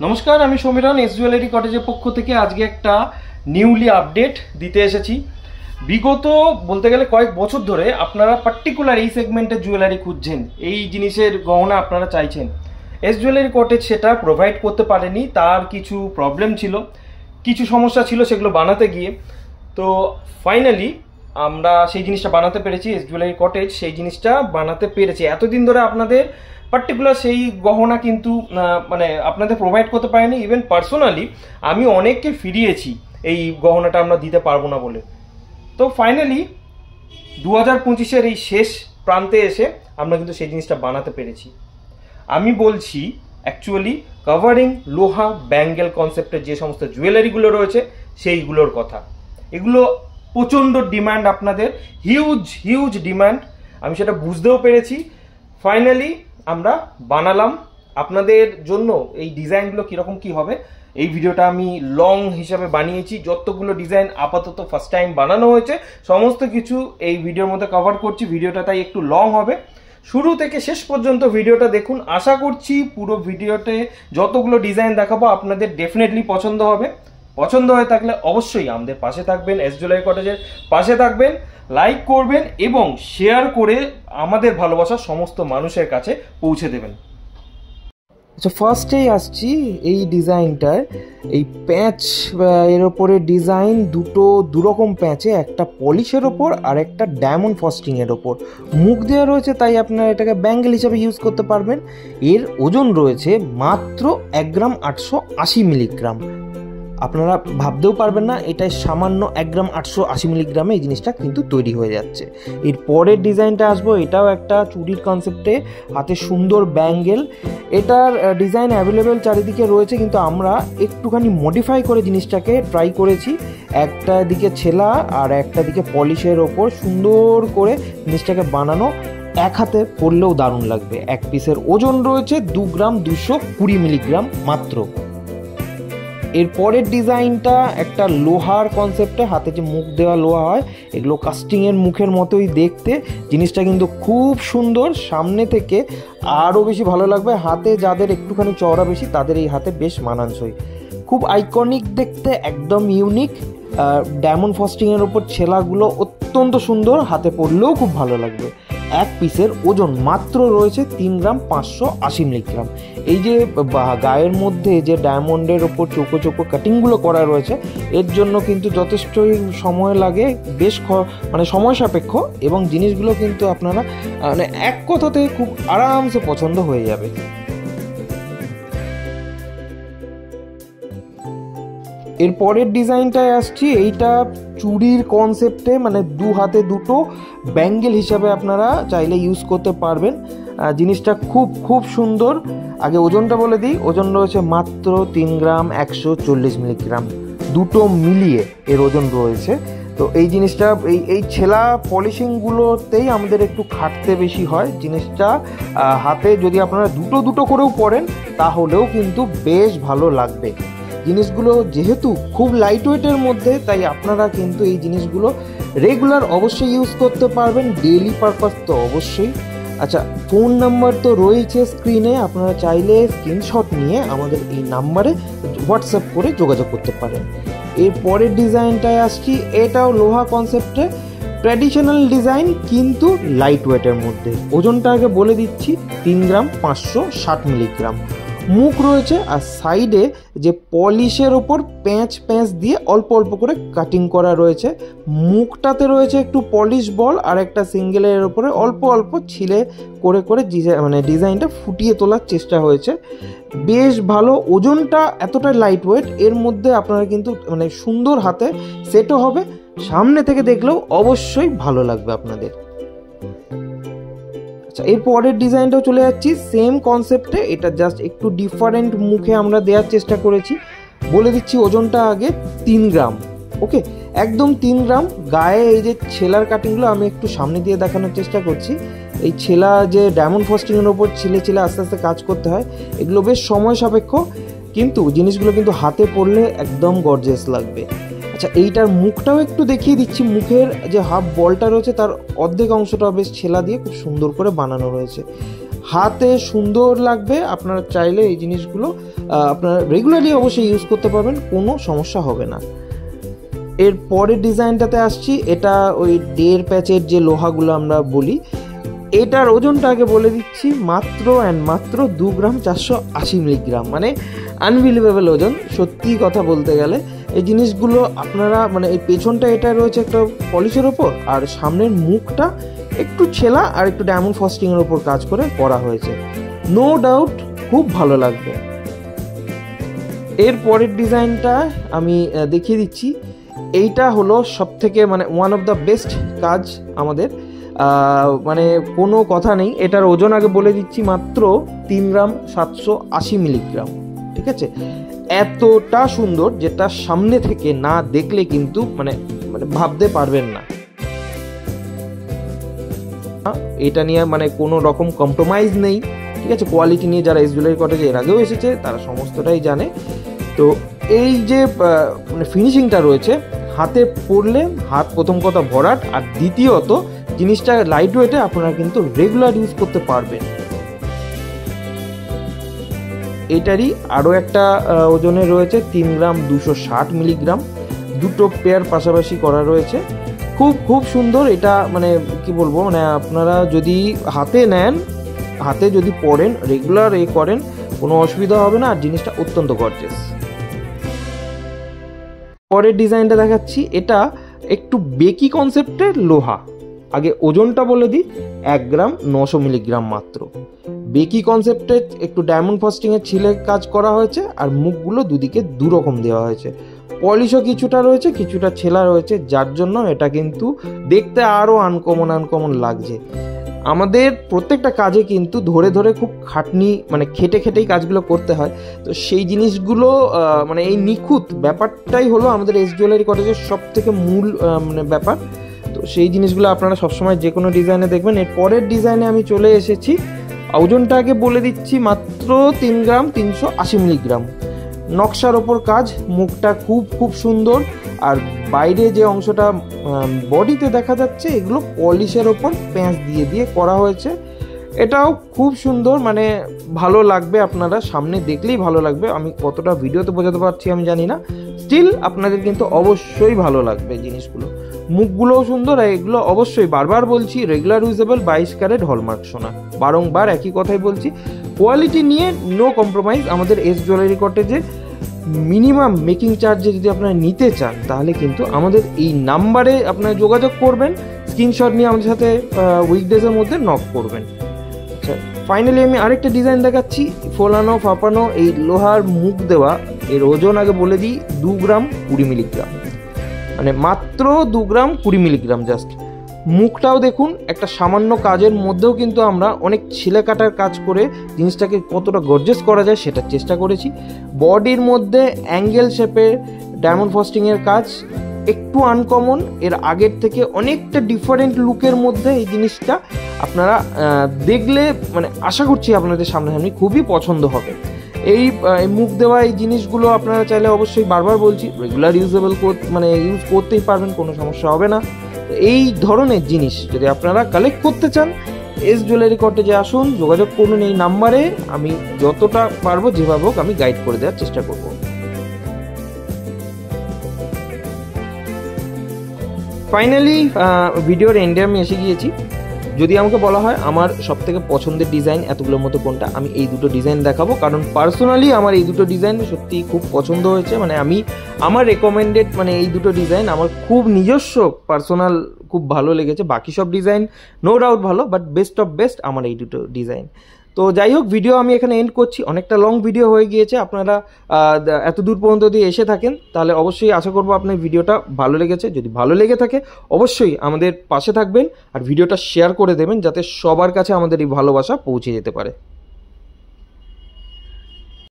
নমস্কার, আমি সমীরণ S jewellery কটেজের পক্ষ থেকে আজকে একটা নিউলি আপডেট দিতে এসেছি। বিগত বলতে গেলে কয়েক বছর ধরে আপনারা পার্টিকুলার এই সেগমেন্টের জুয়েলারি খুঁজছেন, এই জিনিসের গহনা আপনারা চাইছেন। এস জুয়েলারি কটেজ সেটা প্রোভাইড করতে পারেনি, তার কিছু প্রবলেম ছিল, কিছু সমস্যা ছিল সেগুলো বানাতে গিয়ে। তো ফাইনালি আমরা সেই জিনিসটা বানাতে পেরেছি। এস জুয়েলারি কটেজ সেই জিনিসটা বানাতে পেরেছে। এতদিন ধরে আপনাদের পার্টিকুলার সেই গহনা কিন্তু মানে আপনাদের প্রোভাইড করতে পারেনি। ইভেন পার্সোনালি আমি অনেককে ফিরিয়েছি এই গহনাটা আমরা দিতে পারবো না বলে। তো ফাইনালি 2025-এর এই শেষ প্রান্তে এসে আমরা কিন্তু সেই জিনিসটা বানাতে পেরেছি। আমি বলছি অ্যাকচুয়ালি কভারিং লোহা ব্যাঙ্গেল কনসেপ্টের যে সমস্ত জুয়েলারিগুলো রয়েছে সেইগুলোর কথা। এগুলো প্রচণ্ড ডিমান্ড, আপনাদের হিউজ ডিমান্ড, আমি সেটা বুঝতেও পেরেছি। ফাইনালি আমরা বানালাম আপনাদের জন্য। এই ডিজাইনগুলো কীরকম কী হবে এই ভিডিওটা আমি লং হিসাবে বানিয়েছি। যতগুলো ডিজাইন আপাতত ফার্স্ট টাইম বানানো হয়েছে সমস্ত কিছু এই ভিডিওর মধ্যে কভার করছি। ভিডিওটা তাই একটু লং হবে, শুরু থেকে শেষ পর্যন্ত ভিডিওটা দেখুন। আশা করছি পুরো ভিডিওতে যতগুলো ডিজাইন দেখাবো আপনাদের ডেফিনেটলি পছন্দ হবে। পছন্দ হয়ে থাকলে অবশ্যই আমাদের পাশে থাকবেন, এস জুয়েলারি কটেজের পাশে থাকবেন, লাইক করবেন এবং শেয়ার করে আমাদের ভালোবাসা সমস্ত মানুষের কাছে পৌঁছে দেবেন। আচ্ছা, ফার্স্টেই আসছি এই ডিজাইনটায়। এই প্যাচ এর ওপরে ডিজাইন দুরকম প্যাচে, একটা পলিশের ওপর আর একটা ডায়মন্ড ফস্টিংয়ের ওপর মুখ দেওয়া রয়েছে, তাই আপনারা এটাকে ব্যাঙ্গেল হিসাবে ইউজ করতে পারবেন। এর ওজন রয়েছে মাত্র 1 গ্রাম 880 মিলিগ্রাম। আপনারা ভাবতেও পারবেন না এটাই সামান্য 1 গ্রাম 880 মিলিগ্রামে এই জিনিসটা কিন্তু তৈরি হয়ে যাচ্ছে। এর পরের ডিজাইনটা আসবো, এটাও একটা চুড়ির কনসেপ্টে, হাতে সুন্দর ব্যাঙ্গেল। এটার ডিজাইন অ্যাভেলেবেল চারিদিকে রয়েছে, কিন্তু আমরা একটুখানি মডিফাই করে জিনিসটাকে ট্রাই করেছি। একটা দিকে ছেলা আর একটা দিকে পলিশের ওপর সুন্দর করে জিনিসটাকে বানানো। এক হাতে পরলেও দারুণ লাগবে। এক পিসের ওজন রয়েছে 2 গ্রাম 220 মিলিগ্রাম মাত্র। এর পরের ডিজাইনটা একটা লোহার কনসেপ্টে, হাতে যে মুখ দেওয়া লোহা হয় এগুলো কাস্টিংয়ের মুখের মতোই দেখতে। জিনিসটা কিন্তু খুব সুন্দর, সামনে থেকে আরও বেশি ভালো লাগবে। হাতে যাদের একটুখানি চওড়া বেশি তাদের এই হাতে বেশ মানানসই, খুব আইকনিক দেখতে, একদম ইউনিক। ডায়মন্ড ফস্টিংয়ের ওপর ছেলাগুলো অত্যন্ত সুন্দর, হাতে পরলেও খুব ভালো লাগবে। এক পিসের ওজন মাত্র রয়েছে 3 গ্রাম 580 মিলিগ্রাম। এই যে গায়ের মধ্যে যে ডায়মন্ডের ওপর চৌকো কাটিংগুলো করা রয়েছে এর জন্য কিন্তু যথেষ্টই সময় লাগে, বেশ মানে সময় সাপেক্ষ, এবং জিনিসগুলো কিন্তু আপনারা মানে এক কথাতে খুব আরামসে পছন্দ হয়ে যাবে। এর পরের ডিজাইনটায় আসছি, এইটা চুড়ির কনসেপ্টে, মানে 2 হাতে 2টো ব্যাঙ্গেল হিসাবে আপনারা চাইলে ইউজ করতে পারবেন। জিনিসটা খুব সুন্দর। আগে ওজনটা বলে দিই, ওজন রয়েছে মাত্র 3 গ্রাম 140 মিলিগ্রাম, দুটো মিলিয়ে এর ওজন রয়েছে। তো এই জিনিসটা এই ছেলা পলিশিংগুলোতেই আমাদের একটু খাটতে বেশি হয়। জিনিসটা হাতে যদি আপনারা দুটো করেও পরেন তাহলেও কিন্তু বেশ ভালো লাগবে। জিনিসগুলো যেহেতু খুব লাইট ওয়েটের মধ্যে, তাই আপনারা কিন্তু এই জিনিসগুলো রেগুলার অবশ্যই ইউজ করতে পারবেন, ডেইলি পারপাস তো অবশ্যই। আচ্ছা, ফোন নাম্বার তো রয়েছে স্ক্রিনে, আপনারা চাইলে স্ক্রিনশট নিয়ে আমাদের এই নাম্বারে হোয়াটসঅ্যাপ করে যোগাযোগ করতে পারেন। এর পরের ডিজাইনটায় আসছি, এটাও লোহা কনসেপ্টে, ট্র্যাডিশনাল ডিজাইন কিন্তু লাইট ওয়েটের মধ্যে। ওজনটা আগে বলে দিচ্ছি, 3 গ্রাম 560 মিলিগ্রাম। মুখ রয়েছে আর সাইডে যে পলিশের ওপর প্যাঁচ দিয়ে অল্প করে কাটিং করা রয়েছে। মুখটাতে রয়েছে একটু পলিশ বল আর একটা সিঙ্গেলের ওপরে অল্প ছিলে করে মানে ডিজাইনটা ফুটিয়ে তোলার চেষ্টা হয়েছে। বেশ ভালো, ওজনটা এতটা লাইট ওয়েট, এর মধ্যে আপনারা কিন্তু মানে সুন্দর হাতে সেটও হবে, সামনে থেকে দেখলেও অবশ্যই ভালো লাগবে আপনাদের। আচ্ছা, এর পরের ডিজাইনটাও চলে যাচ্ছি সেম কনসেপ্টে, এটা জাস্ট একটু ডিফারেন্ট মুখে আমরা দেওয়ার চেষ্টা করেছি। বলে দিচ্ছি ওজনটা আগে 3 গ্রাম, ওকে, একদম 3 গ্রাম। গায়ে এই যে ছেলার কাটিংগুলো আমি একটু সামনে দিয়ে দেখানোর চেষ্টা করছি। এই ছেলা যে ডায়মন্ড ফস্টিংয়ের ওপর ছিলে আস্তে আস্তে কাজ করতে হয়, এগুলো বেশ সময় সাপেক্ষ, কিন্তু জিনিসগুলো কিন্তু হাতে পড়লে একদম গর্জিয়াস লাগবে। আচ্ছা, এইটার মুখটাও একটু দেখিয়ে দিচ্ছি। মুখের যে হাফ বলটা রয়েছে তার অর্ধেক অংশটা বেশ ছেলা দিয়ে খুব সুন্দর করে বানানো রয়েছে। হাতে সুন্দর লাগবে। আপনারা চাইলে এই জিনিসগুলো আপনারা রেগুলারলি অবশ্যই ইউজ করতে পারবেন, কোনো সমস্যা হবে না। এর পরের ডিজাইনটাতে আসছি। এটা ওই 1.5 প্যাচের যে লোহাগুলো আমরা বলি, এটার ওজনটা আগে বলে দিচ্ছি, মাত্র অ্যান্ড মাত্র 2 গ্রাম 480 মিলিগ্রাম, মানে আনবিলিভেবল ওজন। সত্যি কথা বলতে গেলে এই জিনিসগুলো আপনারা মানে এই পেছনটা এটা রয়েছে একটা পলিশের ওপর, আর সামনের মুখটা একটু ছেলা আর একটু ডায়মন্ড ফ্রস্টিংয়ের ওপর কাজ করে করা হয়েছে। নো ডাউট খুব ভালো লাগবে। এর পরের ডিজাইনটা আমি দেখিয়ে দিচ্ছি। এইটা হলো সব থেকে মানে ওয়ান অফ দ্য বেস্ট কাজ আমাদের, মানে কোনো কথা নেই। এটার ওজন আগে বলে দিচ্ছি, মাত্র 3 গ্রাম 780 মিলিগ্রাম। ঠিক আছে, এতটা সুন্দর যেটা সামনে থেকে না দেখলে কিন্তু মানে ভাবতে পারবেন না। এটা নিয়ে মানে কোনো রকম কম্প্রোমাইজ নেই। ঠিক আছে, কোয়ালিটি নিয়ে যারা এস জুয়েলারি কটেজে এর আগেও এসেছে তারা সমস্তটাই জানে। তো এই যে মানে ফিনিশিংটা রয়েছে, হাতে পরলে হাত প্রথম কথা ভরাট, আর দ্বিতীয়ত জিনিসটা লাইট ওয়েটে আপনারা কিন্তু রেগুলার ইউজ করতে পারবেন। এটারই আরও একটা ওজনে রয়েছে 3 গ্রাম 260 মিলিগ্রাম, দুটো পেয়ার পাশাপাশি করা রয়েছে। খুব সুন্দর। এটা মানে কি বলবো, মানে আপনারা যদি হাতে নেন, হাতে যদি পরেন, রেগুলার করেন, কোনো অসুবিধা হবে না, আর জিনিসটা অত্যন্ত গর্জিয়াস। পরের ডিজাইনটা দেখাচ্ছি। এটা একটু বেকি কনসেপ্টের লোহা। আগে ওজনটা বলে দিই, 1 গ্রাম 900 মিলিগ্রাম মাত্র। বেকি কনসেপ্টে একটু ডায়মন্ড ফ্রস্টিংয়ের ছিলে কাজ করা হয়েছে, আর মুখগুলো দুদিকে দুরকম দেওয়া হয়েছে। পলিশও কিছুটা রয়েছে, কিছুটা ছেলা রয়েছে, যার জন্য এটা কিন্তু দেখতে আরও আনকমন লাগছে। আমাদের প্রত্যেকটা কাজে কিন্তু ধরে ধরে খুব খাটনি, মানে খেটেই কাজগুলো করতে হয়। তো সেই জিনিসগুলো মানে এই নিখুঁত ব্যাপারটাই হলো আমাদের এস জুয়েলারি কটেজের সব থেকে মূল মানে ব্যাপার। তো সেই জিনিসগুলো আপনারা সবসময় যে কোনো ডিজাইনে দেখবেন। এর পরের ডিজাইনে আমি চলে এসেছি। ওজনটা আগে বলে দিচ্ছি, মাত্র 3 গ্রাম 380 মিলিগ্রাম। নকশার ওপর কাজ, মুখটা খুব সুন্দর, আর বাইরে যে অংশটা বডিতে দেখা যাচ্ছে এগুলো পলিশের ওপর প্যাঁচ দিয়ে করা হয়েছে। এটাও খুব সুন্দর, মানে ভালো লাগবে, আপনারা সামনে দেখলেই ভালো লাগবে। আমি কতটা ভিডিওতে বোঝাতে পারছি আমি জানি না, স্টিল আপনাদের কিন্তু অবশ্যই ভালো লাগবে জিনিসগুলো। মুখগুলোও সুন্দর, আর এগুলো অবশ্যই বারবার বলছি রেগুলার ইউজেবল 22 ক্যারেট হলমার্ক সোনা। বারংবার একই কথাই বলছি, কোয়ালিটি নিয়ে নো কম্প্রোমাইজ। আমাদের এস জুয়েলারি কটেজে মিনিমাম মেকিং চার্জে যদি আপনারা নিতে চান, তাহলে কিন্তু আমাদের এই নাম্বারে আপনারা যোগাযোগ করবেন, স্ক্রিনশট নিয়ে আমাদের সাথে উইকডেজের মধ্যে নক করবেন। আচ্ছা, ফাইনালি আমি আরেকটা ডিজাইন দেখাচ্ছি। ফোলানো ফাঁপানো এই লোহার মুখ দেওয়া। এর ওজন আগে বলে দিই, 2 গ্রাম 20 মিলিগ্রাম, মানে মাত্র 2 গ্রাম 20 মিলিগ্রাম জাস্ট। মুখটাও দেখুন, একটা সামান্য কাজের মধ্যেও কিন্তু আমরা অনেক ছিলে কাটার কাজ করে জিনিসটাকে কতটা গর্জিয়াস করা যায় সেটার চেষ্টা করেছি। বডির মধ্যে অ্যাঙ্গেল শেপের ডায়মন্ড ফ্রস্টিংয়ের কাজ একটু আনকমন, এর আগের থেকে অনেকটা ডিফারেন্ট লুকের মধ্যে এই জিনিসটা আপনারা দেখলে মানে আশা করছি আপনাদের সামনাসামনি খুবই পছন্দ হবে। এই মুখ দেওয়া এই জিনিসগুলো আপনারা চাইলে অবশ্যই বারবার বলছি রেগুলার ইউজেবল মানে ইউজ করতেই পারবেন, কোনো সমস্যা হবে না। এই ধরনের জিনিস যদি আপনারা কালেক্ট করতে চান, এস জুয়েলারি কটেজে আসুন, যোগাযোগ করুন এই নাম্বারে। আমি যতটা পারবো যেভাবে হোক আমি গাইড করে দেওয়ার চেষ্টা করব। ফাইনালি ভিডিওর এন্ডে আমি এসে গিয়েছি। যদি আমাকে বলা হয় আমার সব থেকে পছন্দের ডিজাইন এতগুলোর মতো কোনটা, আমি এই দুটো ডিজাইন দেখাবো, কারণ পার্সোনালি আমার এই দুটো ডিজাইন সত্যি খুব পছন্দ হয়েছে। মানে আমার রেকমেন্ডেড মানে এই দুটো ডিজাইন আমার খুব নিজস্ব পার্সোনাল খুব ভালো লেগেছে। বাকি সব ডিজাইন নো ডাউট ভালো, বাট বেস্ট অফ বেস্ট আমার এই দুটো ডিজাইন। তো যাই হোক, ভিডিও আমি এখানে এন্ড করছি। অনেকটা লং ভিডিও হয়ে গিয়েছে। আপনারা এত দূর পর্যন্ত যদি এসে থাকেন, তাহলে অবশ্যই আশা করবো আপনার ভিডিওটা ভালো লেগেছে। যদি ভালো লেগে থাকে অবশ্যই আমাদের পাশে থাকবেন, আর ভিডিওটা শেয়ার করে দেবেন যাতে সবার কাছে আমাদের এই ভালোবাসা পৌঁছে যেতে পারে।